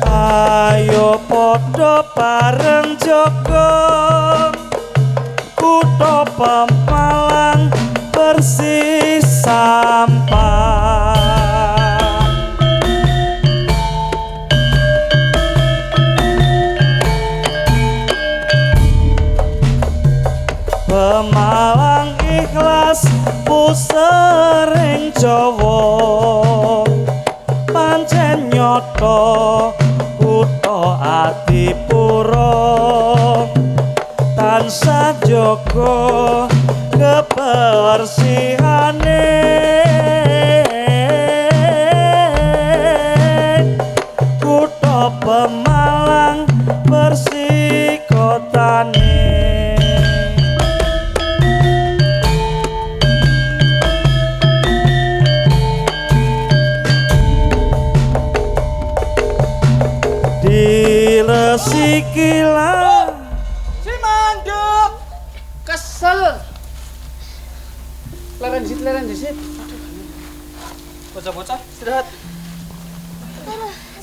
Ayo padha bareng jaga kutha Pemalang bersih sampah. Pemalang ikhlas pusering Jawa pancen nyoto kutha Adipura tansah jaga kebersihane kutha Pemalang bersih kotane. Sikilah si mandek kesel leren disit bocah-bocah istirahat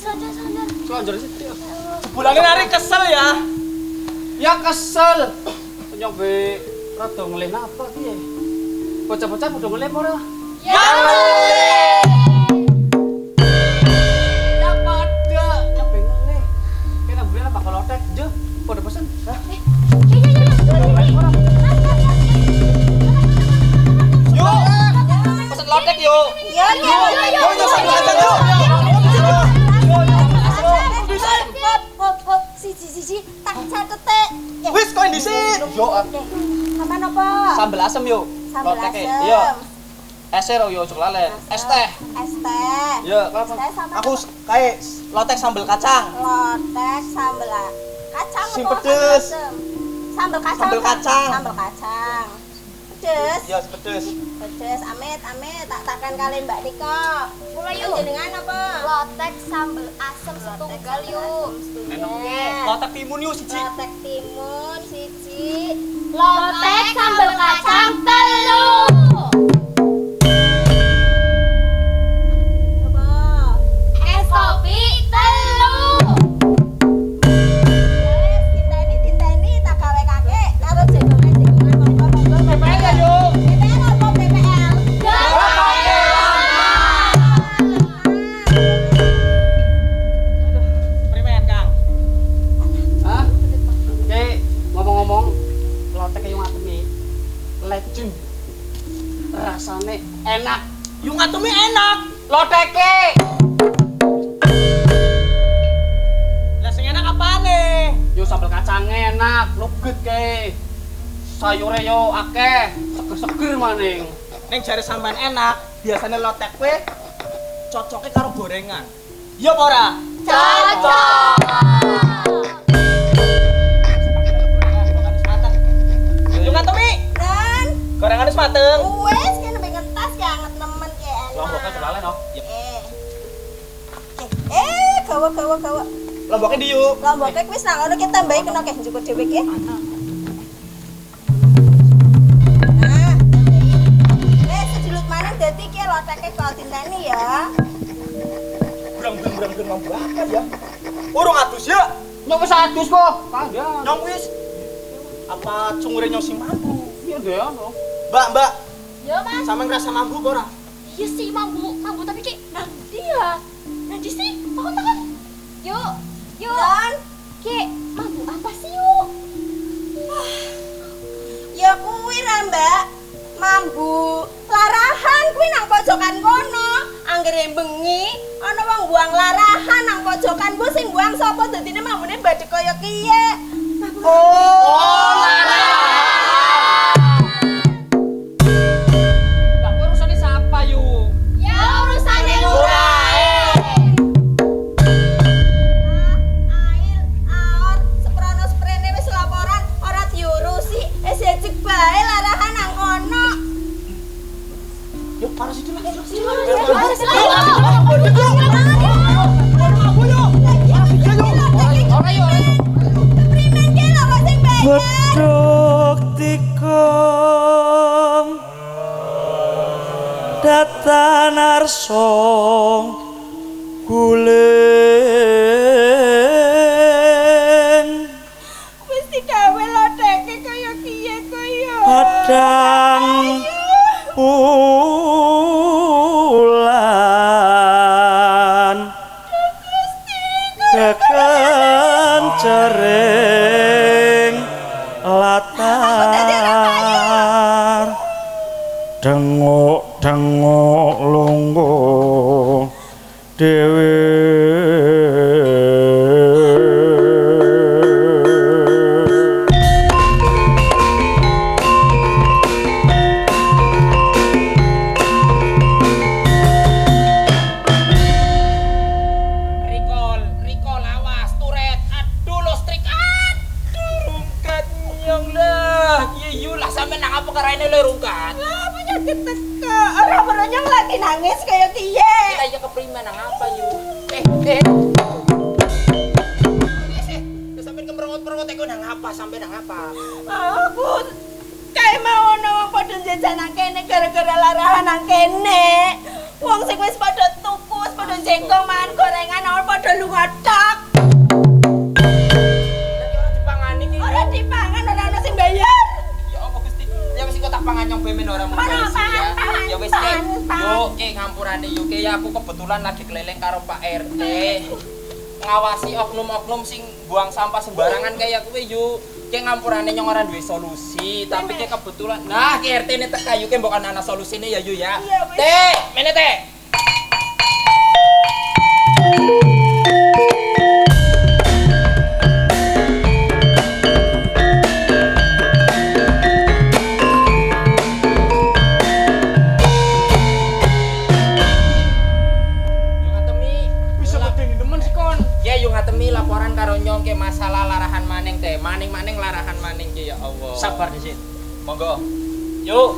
Sadar. selanjur disit bulangin hari kesel ya kesel nyobe rada ngelih apa piye bocah-bocah padha ngelih ora ya pada pesen? Yuk, pesen lotek yuk. Yuk. Siji tak catet. Wis koin disit. Yo. Sampean apa? Sambel asem yuk. Sambel Loteke. asem. Iya. Esero yo ojo lalen. Es teh. Iya, kenapa? Aku kayak lotek sambel kacang. Lotek sambel kacang. Sing pedes. Sambel kacang. Pedes. Iya, pedes. Pedes, amit. Tak takkan kalian Mbak Nika. Mulai yuk. Jenengan apa? Lotek sambel asem setunggal yuk. Lotek timun yuk siji. Lotek timun siji. Lotek sambel kacang telu. Es kopi telu. Tinteni tak gawe kakek karo jegongan monggo. PPL ya yuk. PPL apa PPL? Primen Kang. Hah? Oke, ngomong-ngomong lotek yung atemi legend. Rasane enak. Yung atemi enak. Loteke. Lah sing enak apane? Yo sambel kacang enak, lugut ke. Sayure yo akeh, seger-seger maning. Ning jare sampean enak, biasane lotek kowe cocoke karo gorengan. Iya apa ora? Cocok. Yung atemi, Dan gorengan wis mateng. wes kene pengen tas ki anget nemen ki enak. Lomboknya jolalen oh. Gawa. Lomboknya di yuk. Lomboknya wis nang ngono ki tambahi kena kek njupuk dhewe ki. Nah, wes sejulut maneh dadi ki loteke kok tinteni ya. Brang mampu apa ya? Urung adus ya? Nyong wis adus kok. Kandang. Nyong wis. Apa cungure nyong sing mampu? Iya deh ono. Mbak. Yo Mas. Sampe ngerasa mampu apa ora? Iya sih mampu tapi ki nanti ya. Nanti sih takut. Yuk. Dan Ki, mampu apa sih yuk? ya kuwi ra Mbak. Mambu larahan kuwi nang pojokan kono. Anggere bengi ana wong buang larahan nang pojokan ku sing buang sapa dadine mambune badhe kaya kiye. Oh, larahan. Lah urusane siapa yuk? Ya urusannya Ail, aor, seprono sprene wis laporan ora diurusi. Sejek bae larahan nang kono. Yuk, parah situ lah. Beduk tikung Watanarso guling Wis digawe lodeke kaya kiye kaya. padang bulan kekencering latar denguk lungguh dewe Rikol awas turet. Aduh lo strik. Aduh rungkat nyong lah. Iya lah sampe nang apa karaine lo rungkat. Lah penyakit teka. Ora yang lagi nangis kaya kiye. Kita aja kepriman nang apa yu. Sampai kemerongot-merongot iku nang apa sampe nang apa. Aku kayak mau ono wong padha jajan nang kene gara-gara larahan nang kene. Wong sing wis padha tuku, wis padha jengkong mangan gorengan, ora padha lunga tok. Dadi ora dipangani ki. Ora dipangan, ora ono sing bayar. Ya apa Gusti? Ya wis kok tak pangan nyong bemen ora mung Ora isi ya. pangan, Ya wis pangan, pangan. yo ngampurane yo ke aku kebetulan lagi keliling karo Pak RT. Ngawasi oknum-oknum sing buang sampah sembarangan kayak kowe yo. Ki ngampurane nyong ora duwe solusi, tapi ki kebetulan nah ki RT ne teka yo ke mbok ana solusine ya yo ya. Iya, wis. Teh, mene teh. Ya yung ngatemi laporan karo nyong ke masalah larahan maning teh. Maning larahan maning ki ya Allah. Sabar disit. Monggo. Yuk,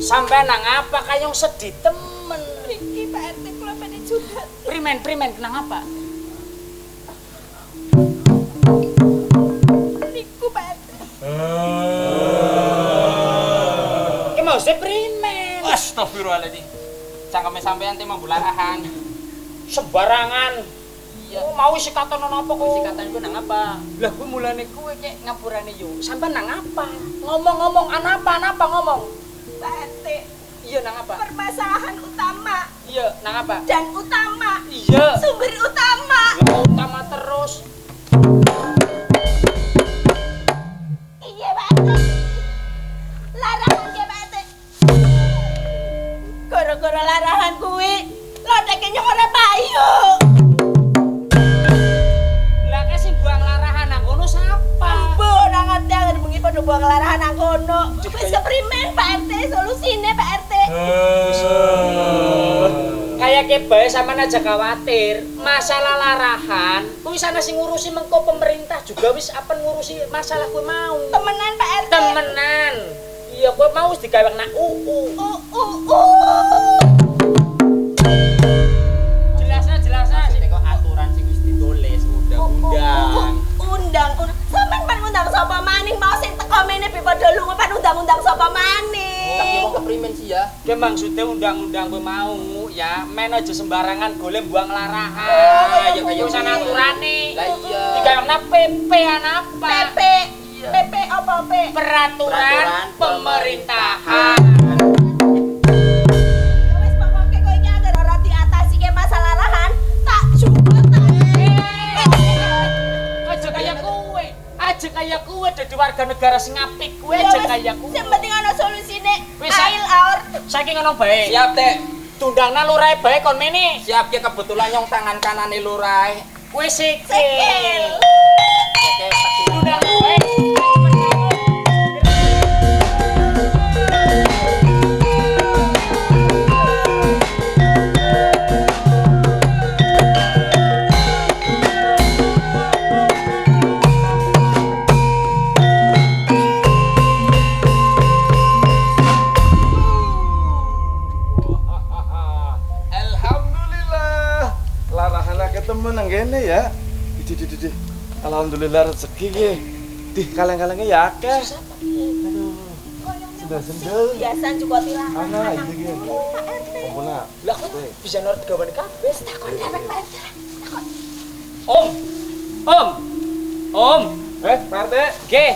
sampai nang apa kayong sedih temen. Iki Pak RT kula pengen curhat. Primen, kenang apa? Niku Pak RT. Ki mau se primen. Astagfirullahaladzim. Cangkeme sampean teh mambu larahan. Sembarangan. Iya. Oh, mau sikatan apa kok? Sikatan ku nang apa? Lah kuwi mulane kowe cek ngapurane yo. Sampai nang apa? Ngomong anapa ngomong. Pak RT, Iya nang apa? permasalahan utama Iya nang apa? dan utama. Iya. Sumber utama. Utama terus. Iya Pak RT. Larahan ya Pak RT. Gara-gara larahan kuwi, lodeke nyong ora payu. Lah kasih buang larahan nang kono sapa? Bu, ora ngerti angen bengi padha buang larahan nang kono. Wis keprimen Pak RT, solusine Pak RT. Kayak kebae sampean aja khawatir. Masalah larahan, kuwi sana sing ngurusi mengko pemerintah juga wis apen ngurusi masalah kuwi mau. Temenan Pak RT. Temenan. Iya kuwi mau wis digawe nang UU. Jelasna. Maksudnya kok aturan sing wis ditulis undang-undang. Undang. Sampeyan pan undang sapa maning mau sing teko mene be padha lunga pan undang-undang sapa maning. Tapi wong keprimen sih ya. Ki maksudnya undang-undang kuwi mau ya men aja sembarangan golek buang larahan. Ya kaya Wis ana aturane. Lah iya. Digawe nang PP apa? PP. PP apa P? Peraturan pemerintahan. Ya wis pokoke kowe iki anggere ora diatasi ke masalah lahan, tak jupuk tak. Aja kaya kowe dadi warga negara sing apik kowe aja kaya kowe. Sing penting ana solusine. Wis, Ail aur. Saiki ngono bae. Siap, Teh. Tundangna lurahe bae kon mene. Siap ki kebetulan nyong tangan kanane lurae. Kowe sikil. Sikil. Oke, tak Tundang bae. Alhamdulillah. Larahan ketemu nang kene ya. Di. Alhamdulillah rezeki ki. Di kaleng-kalenge ya akeh. Aduh. sendal-sendal. Biasa juga tilang. Ana iki. Ampuna. Lah kok bisa nurut gawane kabeh? Takon dewek Pak RT. Takon. Om. Om. Pak RT. Ge.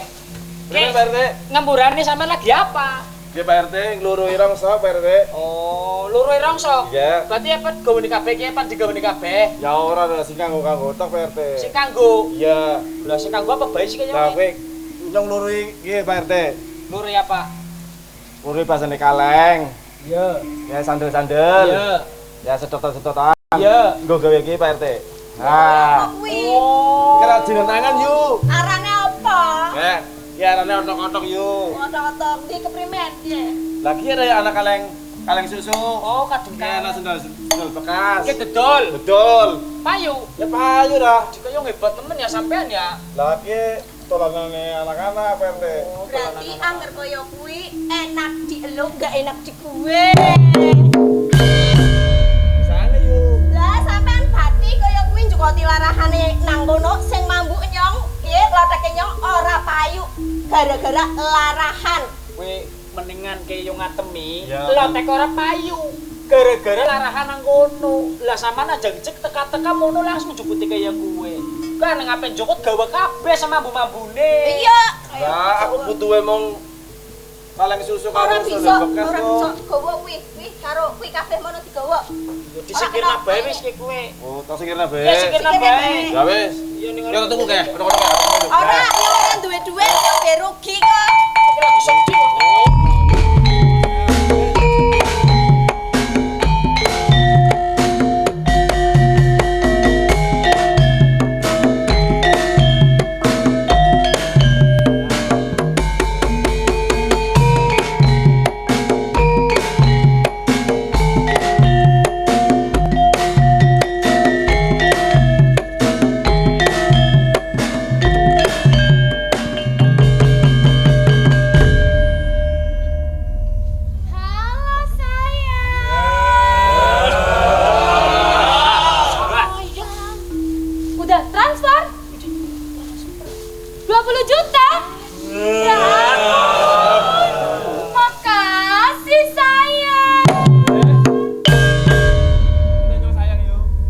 Bener Pak RT. Ngemburane sampean lagi apa? Nggih Pak RT, nglurui rongso Pak RT. Oh, lurui rongso. Iya. Berarti apa gawane kabeh ki apa digawane kabeh? Ya ora ada sing kanggo tok Pak RT. Sing kanggo. Iya. Lah sing kanggo apa bae sih Lah kaya kowe nyong nglurui nggih Pak RT. lurui apa? Nglurui basane kaleng. Iya. Ya sandal-sandal. Iya. Ya sedotan-sedotan. Iya. Nggo gawe iki Pak RT. Nah, Kuwi Oh. kerajinan tangan yuk. arane apa? Ya arane otok-otok yuk. Otok-otok di keprimen ya. Lagi ada anak kaleng susu. Oh, kadung Ya anak sendal bekas. Iki dodol. Betul. Payu. Ya payu dah. Jika yo hebat temen ya sampean ya. Lagi tolanane anak-anak Pak RT. Berarti angger koyo kuwi enak dieluk gak enak di gue. Sana yuk. Lah sampean bati koyo kuwi njukoti larahane nang kono sing mambu nyong, nggih loteke nyong ora payu gara-gara larahan. Kowe mendingan ke yo ngatemi, Ya. lotek ora payu. Gara-gara larahan nang kono. Lah sampean aja ngecek teka-teka mono langsung juputi kaya kowe. Kan ngapain jokot gawe kabeh sama mambu-mambune. Iya. Nah, aku butuh emang kaleng susu Ora karo bisa, sandal bekas ora kok. bisa digawa kuwi. Kuwi karo kuwi kabeh mono digawa. Yo disingkirna bae wis ki kowe. Oh, tak singkirna bae. Ya singkirna bae. Ya wis. Yo ning Ya tunggu kae. Kodok-kodok. Ora yo ora duwe duit yo be rugi kok. Kira bisa kok. Halo sayang. Sayang. Udah transfer? 20 juta? Ya ampun. Makasih sayang.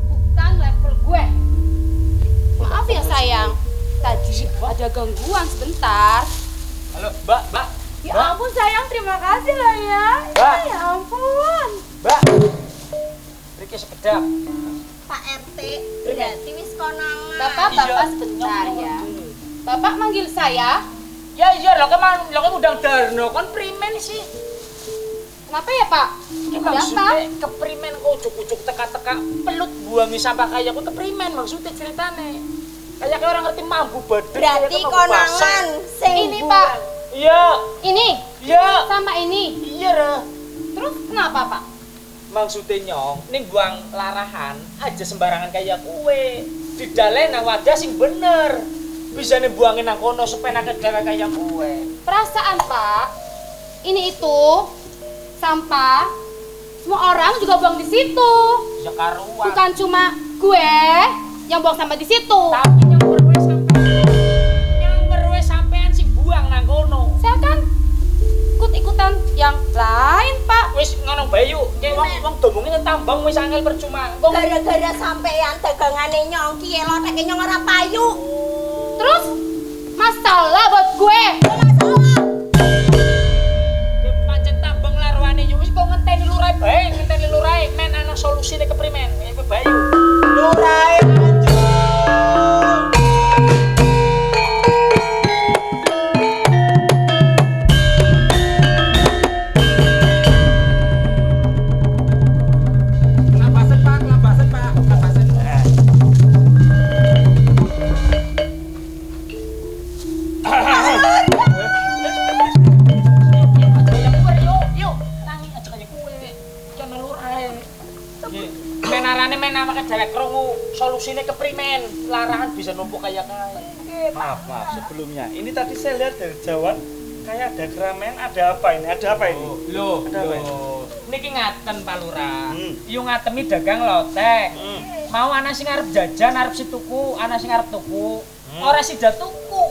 Bukan level gue. Maaf ya sayang. Tadi ada gangguan sebentar. Halo, Mbak. Ya ampun sayang, terima kasih lah ya. Mbak. Ya ampun. Mbak. Riki sekedap. Pak RT berarti wis konangan. Bapak sebentar ya. Bapak manggil saya. Ya iya lo kan udang darno kan primen sih. Kenapa ya Pak? Ki Ada apa? maksudnya keprimen kok ujuk-ujuk teka-teka pelut buangi sampah kayak aku keprimen maksudnya ceritane. Kayak orang ngerti mambu badan. Berarti kayak mambu konangan basah. sing Ini buang. Pak, Iya, ini iya. sama ini. Iya Ra. Terus kenapa Pak? Maksudnya nyong, ning buang larahan aja sembarangan kayak kue. Didalen nang wadah sing bener. Bisa nih buangin nang kono supaya nak dewek kayak kue. Perasaan Pak, ini itu sampah. Semua orang juga buang di situ. Ya karuan. Bukan cuma gue yang buang sampah di situ. Tapi yang berwe sampean sing buang nang kono. Saya kan ikut-ikutan yang lain Pak. Wis ngono bae yuk. Yen wong domonge tambang wis angel percuma. Wong Gara-gara sampean dagangane nyong ki loteke nyong ora payu. Terus masalah buat gue. Masalah. pancen tambang larwane yo wis kok ngenteni lurai bae, ngenteni lurai men ana solusine keprimen. Iku bae yuk. Lurai solusine keprimen, larahan bisa numpuk kayak Maaf, sebelumnya. Ini tadi saya lihat dari jauhan kayak ada keramaian, ada apa ini? Ada apa ini? Loh, Ada apa ini? niki ngaten Pak Lurah. Hmm. Yo ngatemi dagang lotek. Hmm. Mau ana sing arep jajan, arep si tuku, ana sing arep tuku. Ora sida tuku,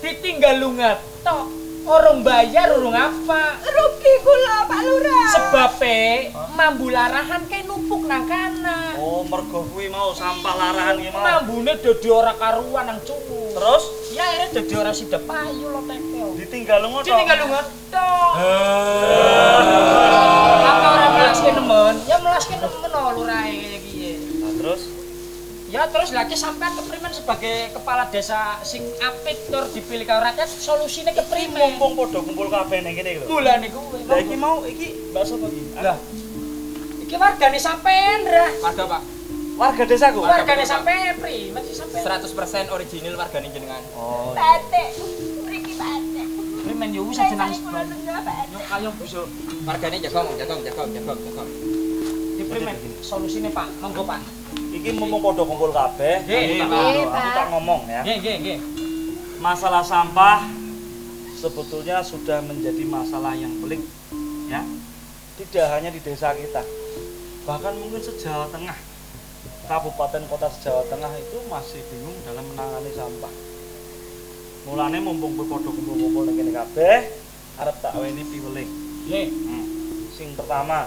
ditinggal lungat tok. Orang bayar urung apa? Rugi kula Pak Lurah. Sebabe mambu larahan kae numpuk nang kana. Oh, mergo kuwi mau sampah larahan iki mau. Mambune dadi ora karuan nang cumu. Terus Ya akhirnya dadi ora sida payu lo tekel. ditinggal lunga tok. Ditinggal lunga tok. Apa ora melaske nemen? Ya melaske nemen lurahe kaya kiye. Nah, terus Ya terus lagi sampean keprimen sebagai kepala desa sing apik tur dipilih karo rakyat solusine keprimen? mumpung padha kumpul kabeh ning kene lho. Mula niku. Lah iki mau iki bakso apa iki? Lah. Iki wargane sampean, Ra. Warga Pak, Warga desaku. Wargane sampean, Pri. Masih sampean. 100% original wargane jenengan. Oh. Batik. Mriki batik. Primen yo wis aja nangis. Kula nunggah batik. Yo kayo bisa Wargane jagong. di primen solusine, Pak. Monggo, Pak. Iki mumpung padha kumpul kabeh. Nggih, Iki, Pak. aku tak ngomong ya. Nggih. Masalah sampah sebetulnya sudah menjadi masalah yang pelik ya. Tidak hanya di desa kita. Bahkan mungkin se-Jawa Tengah. Kabupaten kota se-Jawa Tengah itu masih bingung dalam menangani sampah. Mulane mumpung kowe padha kumpul-kumpul ning kene kabeh, arep tak weni piweling. Nggih. Sing pertama,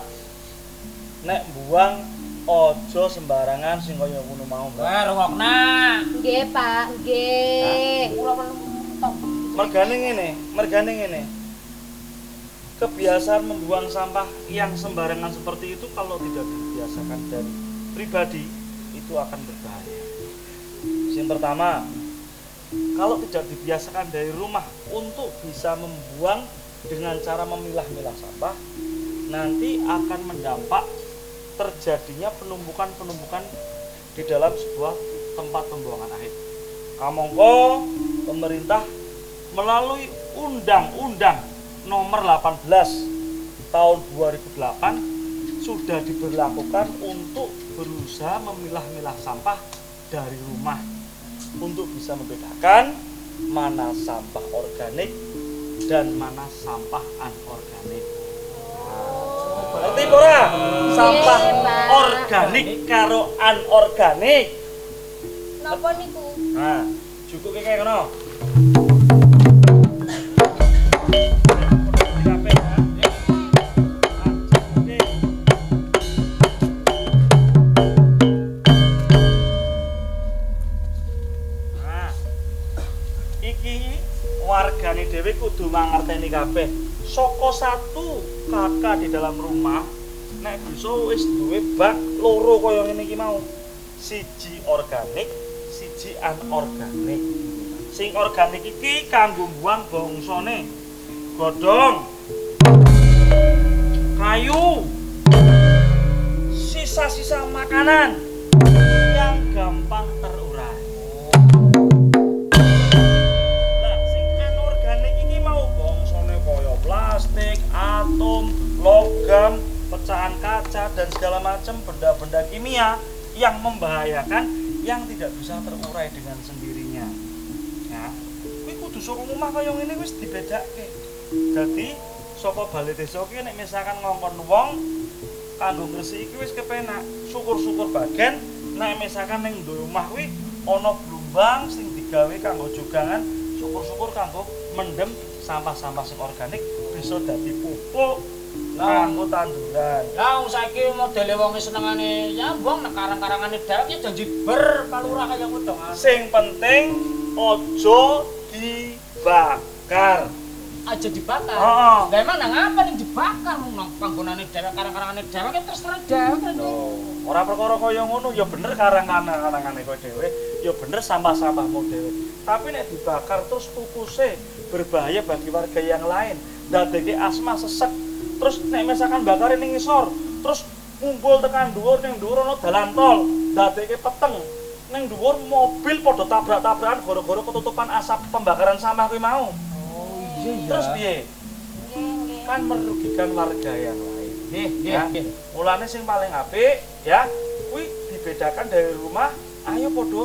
nek buang ojo sembarangan sing kaya ngono mau, Mbak. Wah, rungokna. Nggih, Pak. Nggih. Ora perlu tok. Mergane ngene. Kebiasaan membuang sampah yang sembarangan seperti itu kalau tidak dibiasakan dari pribadi itu akan berbahaya. Yang pertama, kalau tidak dibiasakan dari rumah untuk bisa membuang dengan cara memilah-milah sampah, nanti akan mendampak terjadinya penumpukan-penumpukan di dalam sebuah tempat pembuangan akhir. Kamangka pemerintah melalui Undang-Undang Nomor 18 Tahun 2008 sudah diberlakukan untuk berusaha memilah-milah sampah dari rumah untuk bisa membedakan mana sampah organik dan mana sampah anorganik. Ngerti ora? Sampah Pak. organik karo anorganik. Napa niku? Nah, cukup kayak ngono. Nah, iki wargane dhewe kudu mangerteni kabeh. Saka satu kakak di dalam rumah nek bisa wis duwe bak loro kaya ngene iki mau. Siji organik, siji anorganik. Sing organik iki kanggo buang bangsane godhong, kayu, sisa-sisa makanan yang gampang terurai. Lah sing anorganik iki mau bangsane kaya plastik, atom, logam, pecahan kaca dan segala macam benda-benda kimia yang membahayakan yang tidak bisa terurai dengan sendirinya. Ya, kuwi kudu saka omah kaya ngene wis dibedakake. Dadi saka bale desa ki nek misalkan ngongkon wong kanggo ngresiki iki wis kepenak. Syukur-syukur bagian nek misalkan ning omah kuwi ana blumbang sing digawe kanggo jogangan, syukur-syukur kanggo mendem sampah-sampah sing organik bisa dadi pupuk kanggo tanduran. Lah wong saiki modele wong senengane ya buang nek karang-karangane dhewe ya janji ber kalurah kaya wedongan. Sing penting ojo dibakar. Aja dibakar. Heeh. Lah emang nang apa ning dibakar nang panggonane dhewe karang-karangane dhewe kan terserah dhewe kan. Ora perkara kaya ngono ya bener karang-karangane kowe dhewe, ya bener sampah-sampahmu dhewe. Tapi nek dibakar terus pupuse berbahaya bagi warga yang lain. Dadeke asma sesek. Terus nek misalkan bakare ning ngisor, terus ngumpul tekan dhuwur ning dhuwur ana dalan tol, dadeke peteng. Ning dhuwur mobil padha tabrak-tabrakan gara-gara ketutupan asap pembakaran sampah kuwi mau. Oh iya ya. Terus piye? Kan merugikan warga yang lain. Nggih. Mulane sing paling apik ya, kuwi dibedakan dari rumah, ayo padha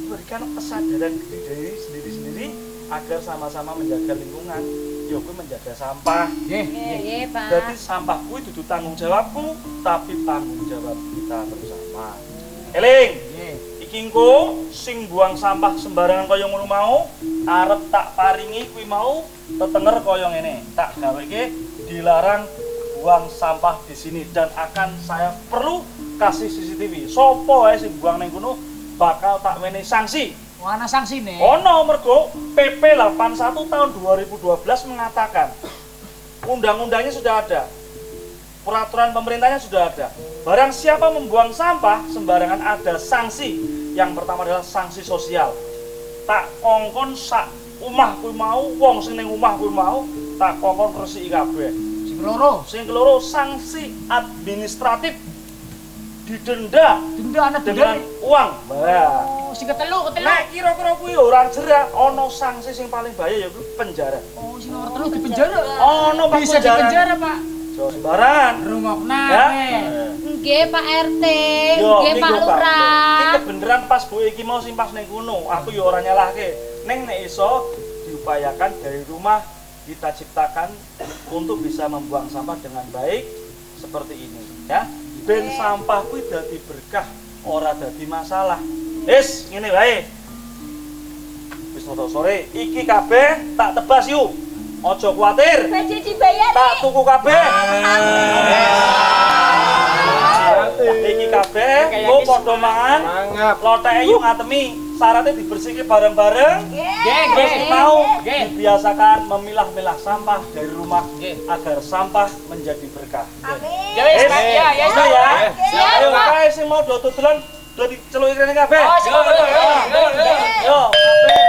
berikan kesadaran diri sendiri-sendiri agar sama-sama menjaga lingkungan. Ya kuwi menjaga sampah. Nggih, Pak. Berarti sampah kuwi dudu tanggung jawabku, tapi tanggung jawab kita bersama. Eling, iki iki engko sing buang sampah sembarangan kaya ngono mau arep tak paringi kuwi mau tetenger kaya ngene. Tak gaweke dilarang buang sampah di sini dan akan saya perlu kasih CCTV. Sopo ae sing buang ning kono bakal tak wenehi sanksi. Ana sanksine. Ono mergo PP 81 tahun 2012 mengatakan undang-undangnya sudah ada. Peraturan pemerintahnya sudah ada. Barang siapa membuang sampah sembarangan ada sanksi. Yang pertama adalah sanksi sosial. Tak kongkon sak omah kuwi mau, wong sing ning omah kuwi mau tak kongkon resiki kabeh. Sing keloro sanksi administratif. Didenda Denda dengan uang. Nah, sing ketelu. nek kira-kira kuwi ora jerak, ana sanksi sing paling bahaya yaiku penjara. Oh, sing nomor 3 di penjara. Ono Pak Bisa di penjara, Pak. Jo sembarangan. Rungokna. Ya. Nggih Pak RT, Yo, nggih iki Pak lho, Iki Lurah. kebeneran pas Bu iki mau sing pas ning kono. Aku yo ora nyalahke. Ning nek iso diupayakan dari rumah kita ciptakan untuk bisa membuang sampah dengan baik seperti ini, ya. Ben sampah kuwi dadi berkah, ora dadi masalah. Wis, ngene wae. Wis rada sore, iki kabeh tak tebas yuk. Aja kuwatir. Badhe dibayar. Tak tuku kabeh. Iki kabeh engko padha mangan. Mangap. Lotheke yo ngatemi. Syaratnya dibersihke bareng-bareng. Terus mau dibiasakan memilah-milah sampah dari rumah agar sampah menjadi berkah. Amin. Ya wis, Wis, Pak. Ya, ya. sudah ya. Siap, Ayo Pak. kae sing mau dodolan do diceluki kene kabeh. Oh, siap. Yo, kabeh.